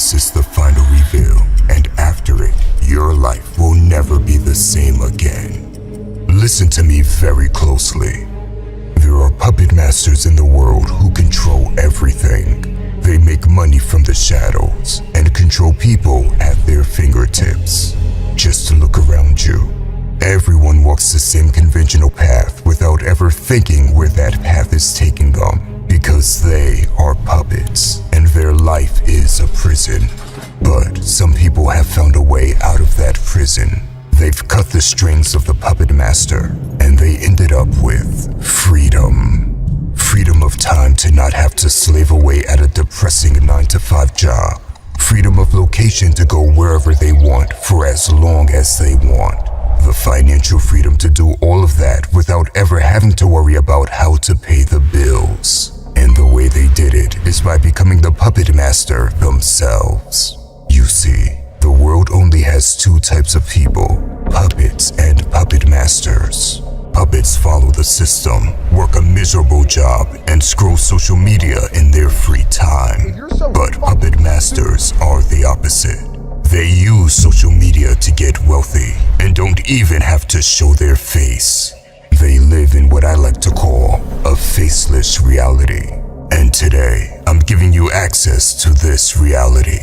This is the final reveal, and after it, your life will never be the same again. Listen to me very closely. There are puppet masters in the world who control everything. They make money from the shadows and control people at their fingertips. Just look around you. Everyone walks the same conventional path without ever thinking where that path is taking them, because they are puppets and their life is a prison. But some people have found a way out of that prison. They've cut the strings of the puppet master, and they ended up with freedom. Freedom of time to not have to slave away at a depressing 9-to-5 job. Freedom of location to go wherever they want for as long as they want. The financial freedom to do all of that without ever having to worry about how to pay the bills. And the way they did it is by becoming the puppet master themselves. You see, the world only has two types of people, puppets and puppet masters. Puppets follow the system, work a miserable job, and scroll social media in their free time. But puppet masters are the opposite. They use social media to get wealthy and don't even have to show their face. They live in what I like to call a faceless reality. And today, I'm giving you access to this reality.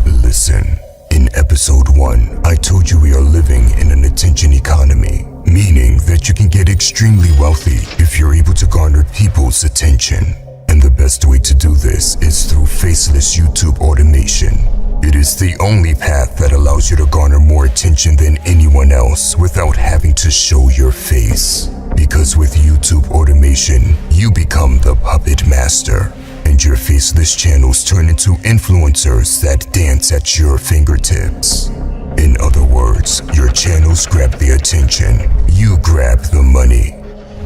Listen, in episode 1, I told you we are living in an attention economy, meaning that you can get extremely wealthy if you're able to garner people's attention. And the best way to do this is through faceless YouTube automation. It is the only path that allows you to garner more attention than anyone else without having to show your face. Because with YouTube automation, you become the puppet master, and your faceless channels turn into influencers that dance at your fingertips. In other words, your channels grab the attention, you grab the money.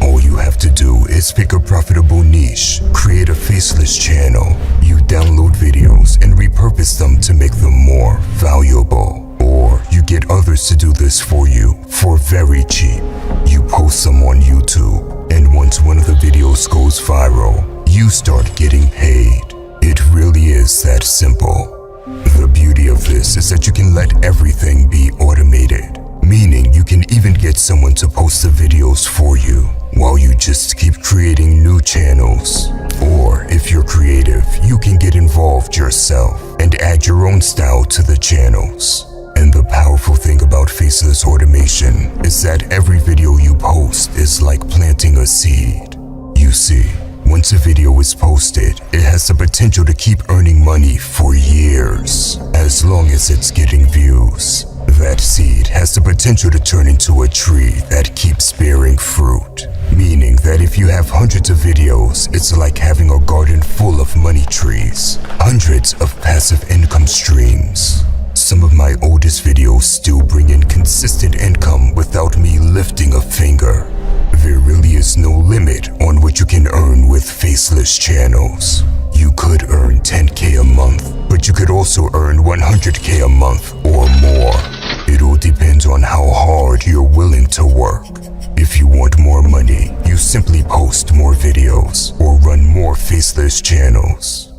All you have to do is pick a profitable niche, create a faceless channel, you download videos and repurpose them to make them more valuable. Or you get others to do this for you for very cheap. You post them on YouTube, and once one of the videos goes viral, you start getting paid. It really is that simple. The beauty of this is that you can let everything be automated, meaning you can even get someone to post the videos for you while you just keep creating new channels. Or if you're creative, you can get involved yourself and add your own style to the channels. And the powerful thing about faceless automation is that every video you post is like planting a seed. You see, once a video is posted, it has the potential to keep earning money for years, as long as it's getting views. That seed has the potential to turn into a tree that keeps bearing fruit, meaning that if you have hundreds of videos, it's like having a garden full of money trees, hundreds of passive income streams. Some of my oldest videos still bring in consistent income without me lifting a finger. There really is no limit on what you can earn with faceless channels. You could earn 10K a month, but you could also earn 100K a month or more. It all depends on how hard you're willing to work. If you want more money, you simply post more videos or run more faceless channels.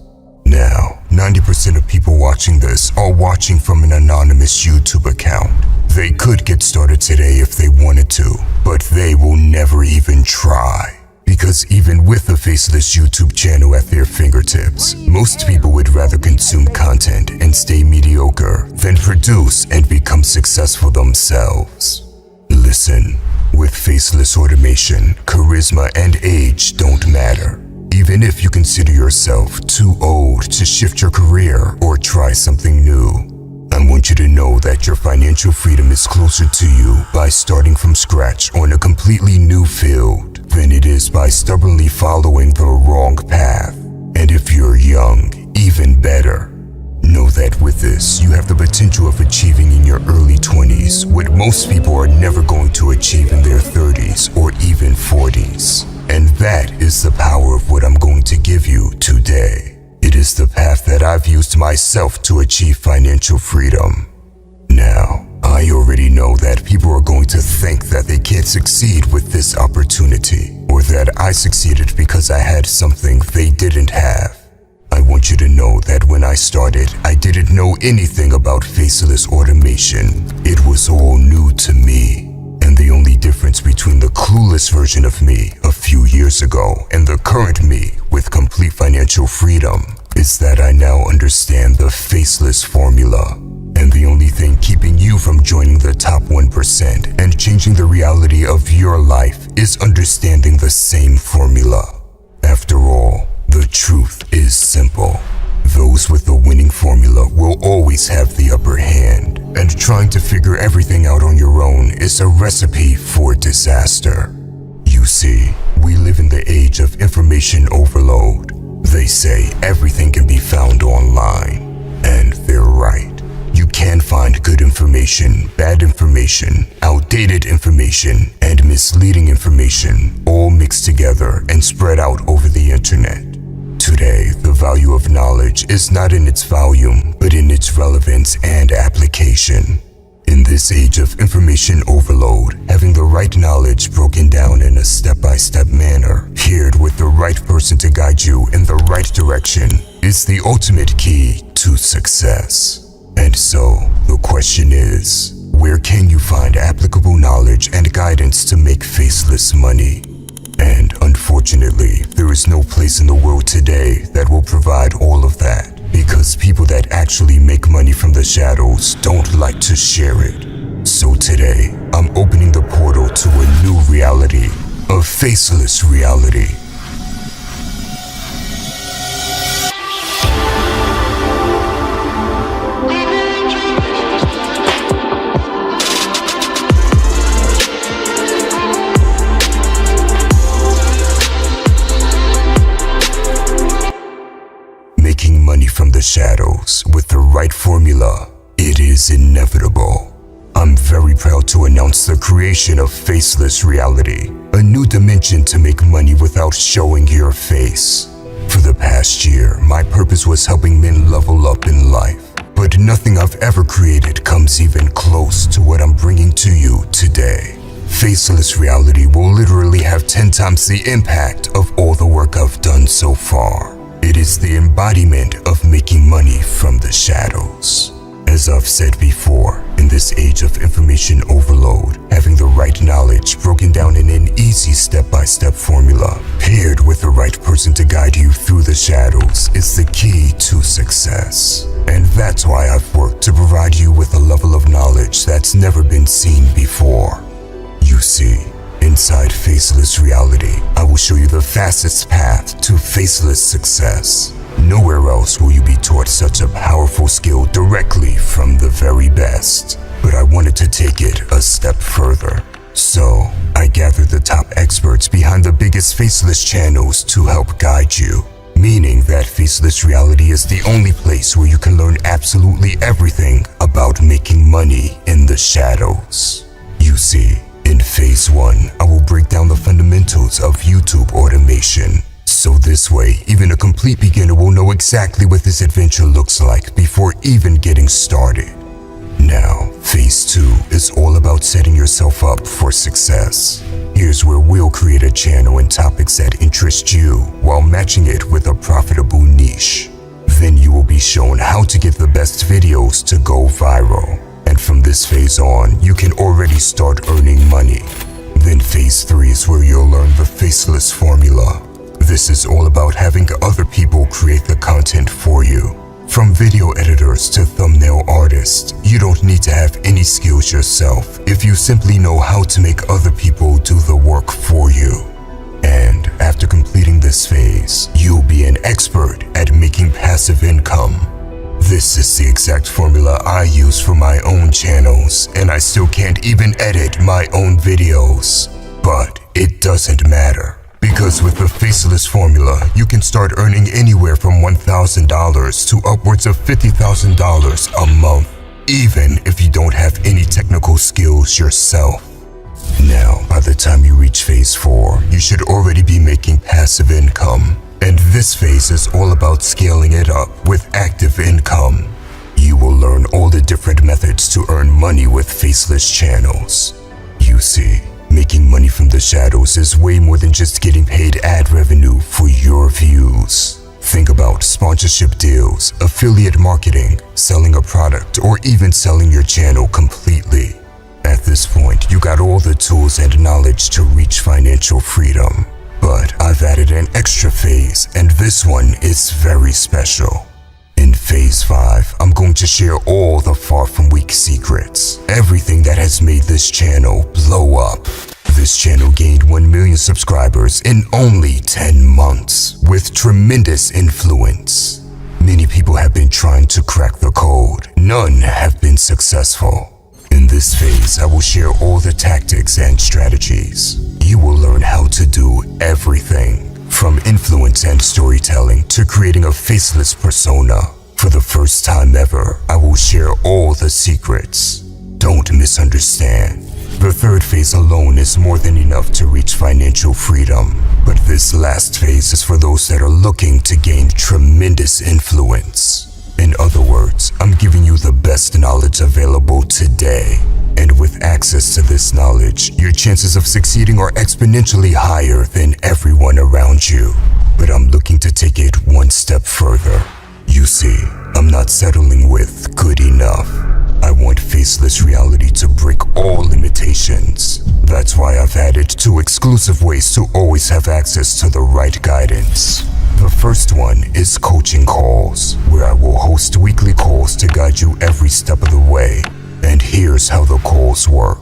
Now, 90% of people watching this are watching from an anonymous YouTube account. They could get started today if they wanted to, but they will never even try. Because even with a faceless YouTube channel at their fingertips, most people would rather consume content and stay mediocre than produce and become successful themselves. Listen, with faceless automation, charisma and age don't matter. Even if you consider yourself too old to shift your career or try something new, I want you to know that your financial freedom is closer to you by starting from scratch on a completely new field than it is by stubbornly following the wrong path. And if you're young, even better. Know that with this, you have the potential of achieving in your early 20s what most people are never going to achieve in their 30s or even 40s. And that is the power of what I'm going to give you today. It is the path that I've used myself to achieve financial freedom. Now, I already know that people are going to think that they can't succeed with this opportunity, or that I succeeded because I had something they didn't have. I want you to know that when I started, I didn't know anything about faceless automation. It was all new to me. And the only difference between the clueless version of me a few years ago and the current me with complete financial freedom is that I now understand the faceless formula. And the only thing keeping you from joining the top 1% and changing the reality of your life is understanding the same formula. After all, the truth is simple. Those with the winning formula will always have the upper hand, and trying to figure everything out on your own is a recipe for disaster. You see, we live in the age of information overload. They say everything can be found online, and they're right. You can find good information, bad information, outdated information, and misleading information all mixed together and spread out over the internet. Today, the value of knowledge is not in its volume, but in its relevance and application. In this age of information overload, having the right knowledge broken down in a step-by-step manner, paired with the right person to guide you in the right direction, is the ultimate key to success. And so, the question is, where can you find applicable knowledge and guidance to make faceless money? And unfortunately, there is no place in the world today that will provide all of that, because people that actually make money from the shadows don't like to share it. So today, I'm opening the portal to a new reality, a faceless reality. Making money from the shadows with the right formula, it is inevitable. I'm very proud to announce the creation of Faceless Reality, a new dimension to make money without showing your face. For the past year, my purpose was helping men level up in life, but nothing I've ever created comes even close to what I'm bringing to you today. Faceless Reality will literally have 10 times the impact of all the work I've done so far. It is the embodiment of making money from the shadows. As I've said before, in this age of information overload, having the right knowledge broken down in an easy step-by-step formula, paired with the right person to guide you through the shadows, is the key to success. And that's why I've worked to provide you with a level of knowledge that's never been seen before. You see, inside Faceless Reality, I will show you the fastest path to faceless success. Nowhere else will you be taught such a powerful skill directly from the very best. But I wanted to take it a step further. So, I gathered the top experts behind the biggest faceless channels to help guide you. Meaning that Faceless Reality is the only place where you can learn absolutely everything about making money in the shadows. You see, in Phase 1, I will break down the fundamentals of YouTube automation. So this way, even a complete beginner will know exactly what this adventure looks like before even getting started. Now, Phase 2 is all about setting yourself up for success. Here's where we'll create a channel and topics that interest you while matching it with a profitable niche. Then you will be shown how to get the best videos to go viral. And from this phase on, you can already start earning money. Then Phase 3 is where you'll learn the faceless formula. This is all about having other people create the content for you. From video editors to thumbnail artists, you don't need to have any skills yourself if you simply know how to make other people do the work for you. And after completing this phase, you'll be an expert at making passive income. This is the exact formula I use for my own channels, and I still can't even edit my own videos. But it doesn't matter, because with the Faceless formula, you can start earning anywhere from $1,000 to upwards of $50,000 a month, even if you don't have any technical skills yourself. Now, by the time you reach Phase 4, you should already be making passive income. And this phase is all about scaling it up with active income. You will learn all the different methods to earn money with faceless channels. You see, making money from the shadows is way more than just getting paid ad revenue for your views. Think about sponsorship deals, affiliate marketing, selling a product, or even selling your channel completely. At this point, you got all the tools and knowledge to reach financial freedom. But I've added an extra phase, and this one is very special. In Phase 5, I'm going to share all the FarFromWeak secrets, everything that has made this channel blow up. This channel gained 1 million subscribers in only 10 months, with tremendous influence. Many people have been trying to crack the code. None have been successful. In this phase, I will share all the tactics and strategies. You will learn how to do everything, from influence and storytelling to creating a faceless persona. For the first time ever, I will share all the secrets. Don't misunderstand. The third phase alone is more than enough to reach financial freedom. But this last phase is for those that are looking to gain tremendous influence. In other words, I'm giving you the best knowledge available today. And with access to this knowledge, your chances of succeeding are exponentially higher than everyone around you. But I'm looking to take it one step further. You see, I'm not settling with good enough. I want faceless reality to break all limitations. That's why I've added 2 exclusive ways to always have access to the right guidance. The first one is coaching calls, where I will host weekly calls to guide you every step of the way. And here's how the calls work.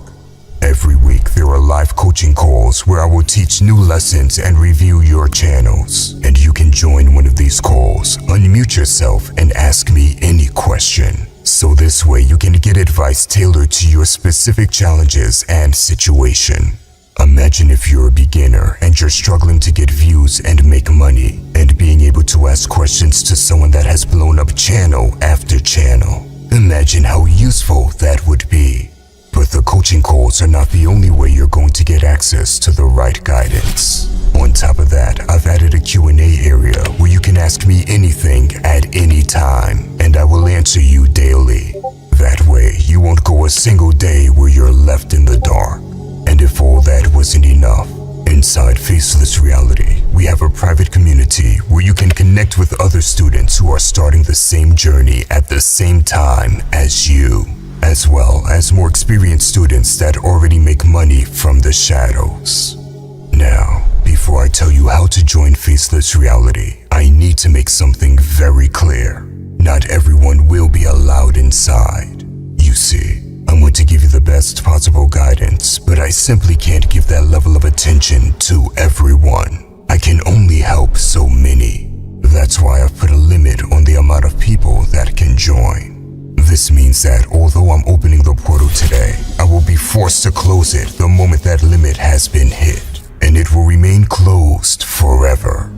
Every week there are live coaching calls where I will teach new lessons and review your channels. And you can join one of these calls, unmute yourself, and ask me any question. So this way you can get advice tailored to your specific challenges and situation. Imagine if you're a beginner and you're struggling to get views and make money, and being able to ask questions to someone that has blown up channel after channel. Imagine how useful that would be. But the coaching calls are not the only way you're going to get access to the right guidance. On top of that, I've added a Q&A area where you can ask me anything at any time, and I will answer you daily. That way, you won't go a single day where you're left in the dark. And if all that wasn't enough, inside Faceless Reality, we have a private community where you can connect with other students who are starting the same journey at the same time as you, as well as more experienced students that already make money from the shadows. Now, before I tell you how to join Faceless Reality, I need to make something very clear. Not everyone will be allowed inside. You see, I want to give you the best possible guidance, but I simply can't give that level of attention to everyone. I can only help so many. That's why I've put a limit on the amount of people that can join. This means that although I'm opening the portal today, I will be forced to close it the moment that limit has been hit, and it will remain closed forever.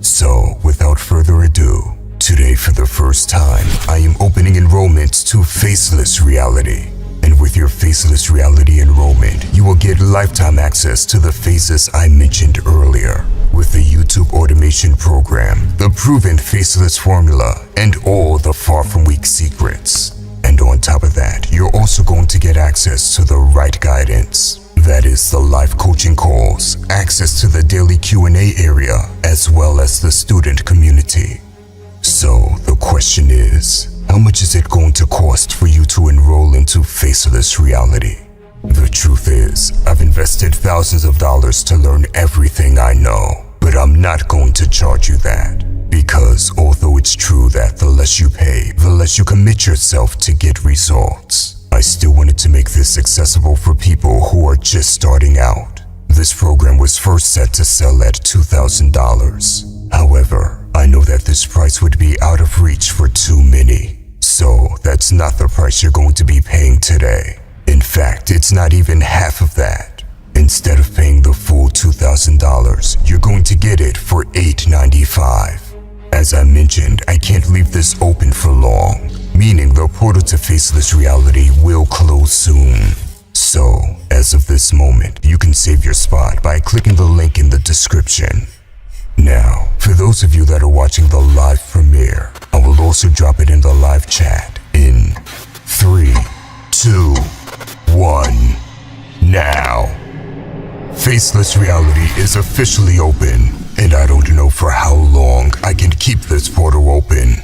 So, without further ado, today for the first time, I am opening enrollment to Faceless Reality. And with your Faceless Reality enrollment, you will get lifetime access to the phases I mentioned earlier, with the YouTube automation program, the proven Faceless formula, and all the FarFromWeak secrets. And on top of that, you're also going to get access to the right guidance. That is the live coaching calls, access to the daily Q&A area, as well as the student community. So the question is, how much is it going to cost for you to enroll into Faceless Reality? The truth is, I've invested thousands of dollars to learn everything I know, but I'm not going to charge you that. Because although it's true that the less you pay, the less you commit yourself to get results, I still wanted to make this accessible for people who are just starting out. This program was first set to sell at $2,000. However, I know that this price would be out of reach for too many. So that's not the price you're going to be paying today. In fact, it's not even half of that. Instead of paying the full $2,000, you're going to get it for $895. As I mentioned, I can't leave this open for long, meaning the portal to Faceless Reality will close soon. So, as of this moment, you can save your spot by clicking the link in the description. Now, for those of you that are watching the live premiere, I will also drop it in the live chat in 3, 2, 1, now. Faceless Reality is officially open, and I don't know for how long I can keep this portal open.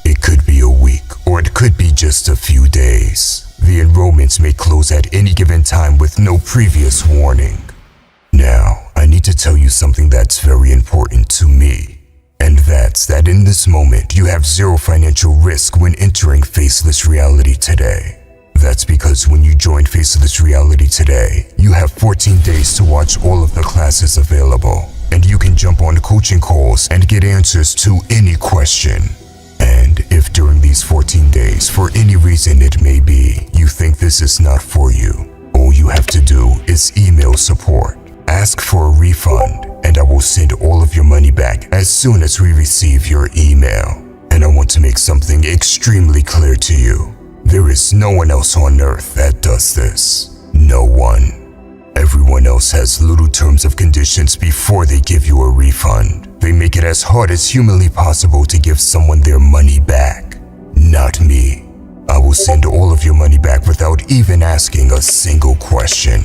It could be a week, or it could be just a few days. The enrollments may close at any given time with no previous warning. Now, I need to tell you something that's very important to me. And that's that in this moment, you have zero financial risk when entering Faceless Reality today. That's because when you join Faceless Reality today, you have 14 days to watch all of the classes available, and you can jump on coaching calls and get answers to any question. And if during these 14 days, for any reason it may be, you think this is not for you, all you have to do is email support, ask for a refund, and I will send all of your money back as soon as we receive your email. And I want to make something extremely clear to you. There is no one else on earth that does this. No one. Everyone else has little terms of conditions before they give you a refund. They make it as hard as humanly possible to give someone their money back. Not me. I will send all of your money back without even asking a single question.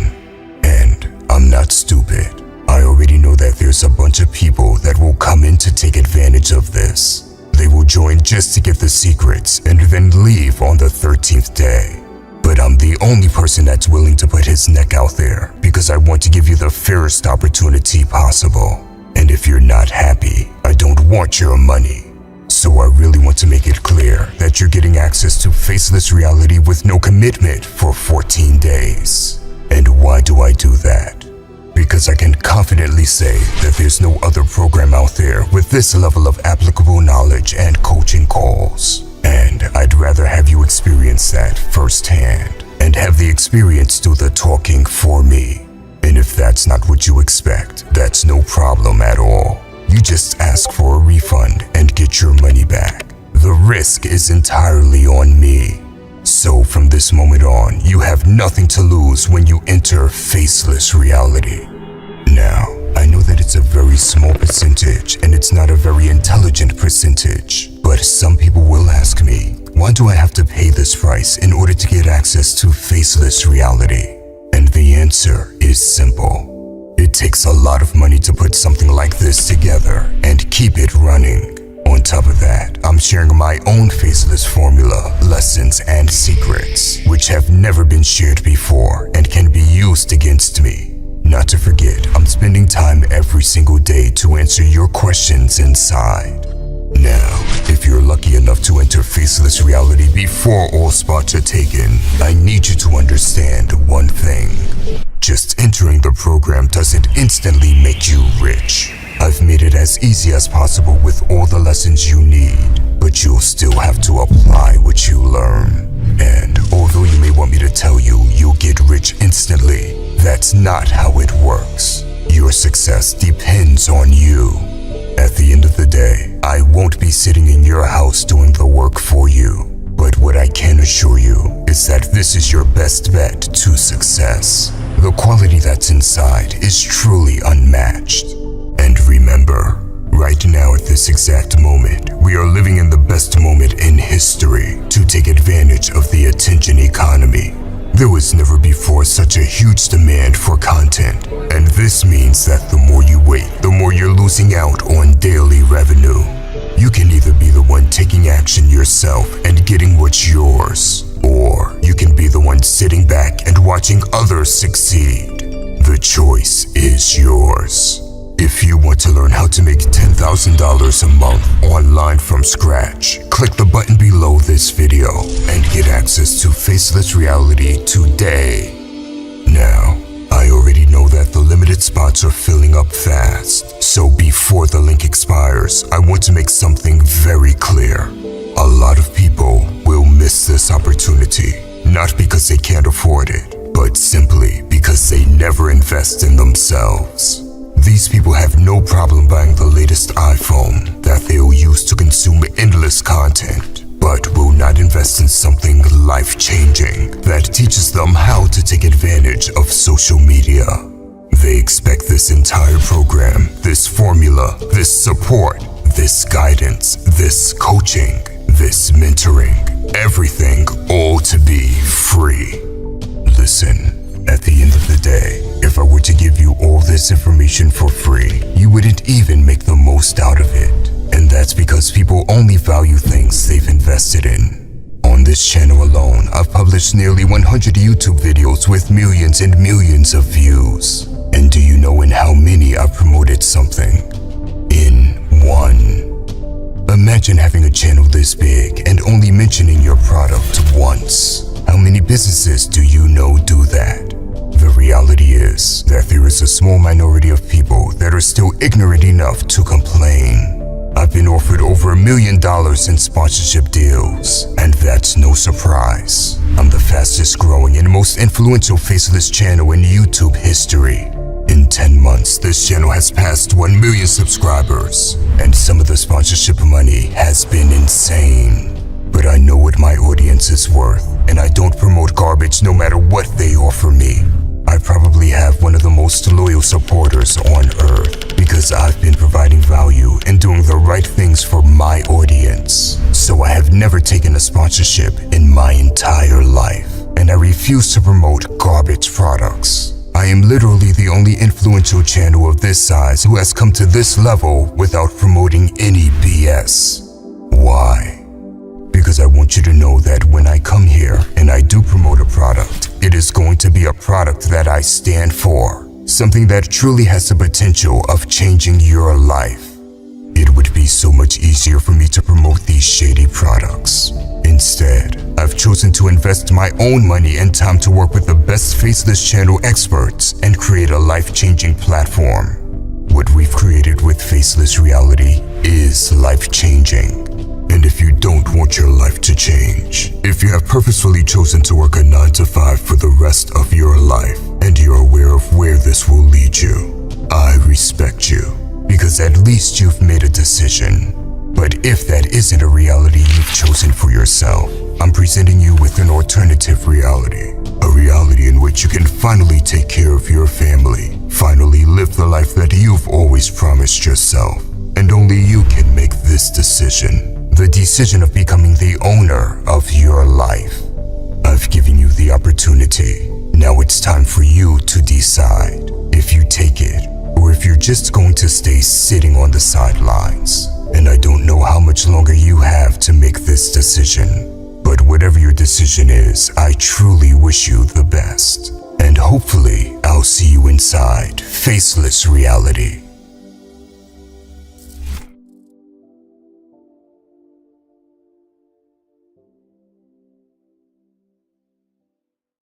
And I'm not stupid. I already know that there's a bunch of people that will come in to take advantage of this. They will join just to get the secrets and then leave on the 13th day. But I'm the only person that's willing to put his neck out there because I want to give you the fairest opportunity possible. And if you're not happy, I don't want your money. So I really want to make it clear that you're getting access to Faceless Reality with no commitment for 14 days. And why do I do that? Because I can confidently say that there's no other program out there with this level of applicable knowledge and coaching calls. And I'd rather have you experience that firsthand and have the experience do the talking for me. And if that's not what you expect, that's no problem at all. You just ask for a refund and get your money back. The risk is entirely on me. So from this moment on, you have nothing to lose when you enter Faceless Reality. Now, I know that it's a very small percentage and it's not a very intelligent percentage, but some people will ask me, why do I have to pay this price in order to get access to Faceless Reality? And the answer is simple. It takes a lot of money to put something like this together and keep it running. On top of that, I'm sharing my own Faceless formula, lessons, and secrets, which have never been shared before and can be used against me. Not to forget, I'm spending time every single day to answer your questions inside. Now, if you're lucky enough to enter Faceless Reality before all spots are taken, I need you to understand one thing. Just entering the program doesn't instantly make you rich. I've made it as easy as possible with all the lessons you need, but you'll still have to apply what you learn. And although you may want me to tell you you'll get rich instantly, that's not how it works. Your success depends on you. At the end of the day, I won't be sitting in your house doing the work for you. But what I can assure you is that this is your best bet to success. The quality that's inside is truly unmatched. And remember, right now at this exact moment, we are living in the best moment in history to take advantage of the attention economy. There was never before such a huge demand for content, and this means that the more you wait, the more you're losing out on daily revenue. You can either be the one taking action yourself and getting what's yours, or you can be the one sitting back and watching others succeed. The choice is yours. If you want to learn how to make $10,000 a month online from scratch, click the button below this video and get access to Faceless Reality today. Now, I already know that the limited spots are filling up fast, so before the link expires, I want to make something very clear. A lot of people will miss this opportunity, not because they can't afford it, but simply because they never invest in themselves. These people have no problem buying the latest iPhone that they'll use to consume endless content, but will not invest in something life-changing that teaches them how to take advantage of social media. They expect this entire program, this formula, this support, this guidance, this coaching, this mentoring, everything all to be free. Listen, at At the end of the day, if I were to give you all this information for free, you wouldn't even make the most out of it. And that's because people only value things they've invested in. On this channel alone, I've published nearly 100 YouTube videos with millions and millions of views. And do you know in how many I've promoted something? In one. Imagine having a channel this big and only mentioning your product once. How many businesses do you know do that? The reality is that there is a small minority of people that are still ignorant enough to complain. I've been offered over $1 million in sponsorship deals, and that's no surprise. I'm the fastest growing and most influential faceless channel in YouTube history. In 10 months, this channel has passed 1 million subscribers, and some of the sponsorship money has been insane. But I know what my audience is worth, and I don't promote garbage no matter what they offer me. I probably have one of the most loyal supporters on earth because I've been providing value and doing the right things for my audience. So I have never taken a sponsorship in my entire life, and I refuse to promote garbage products. I am literally the only influential channel of this size who has come to this level without promoting any BS. Why? Because I want you to know that when I come here and I do promote a product, it is going to be a product that I stand for. Something that truly has the potential of changing your life. It would be so much easier for me to promote these shady products. Instead, I've chosen to invest my own money and time to work with the best faceless channel experts and create a life-changing platform. What we've created with Faceless Reality is life-changing. And if you don't want your life to change, if you have purposefully chosen to work a 9 to 5 for the rest of your life, and you're aware of where this will lead you, I respect you, because at least you've made a decision. But if that isn't a reality you've chosen for yourself, I'm presenting you with an alternative reality. A reality in which you can finally take care of your family, finally live the life that you've always promised yourself. And only you can make this decision. The decision of becoming the owner of your life. I've given you the opportunity. Now it's time for you to decide if you take it or if you're just going to stay sitting on the sidelines. And I don't know how much longer you have to make this decision. But whatever your decision is, I truly wish you the best. And hopefully, I'll see you inside Faceless Reality.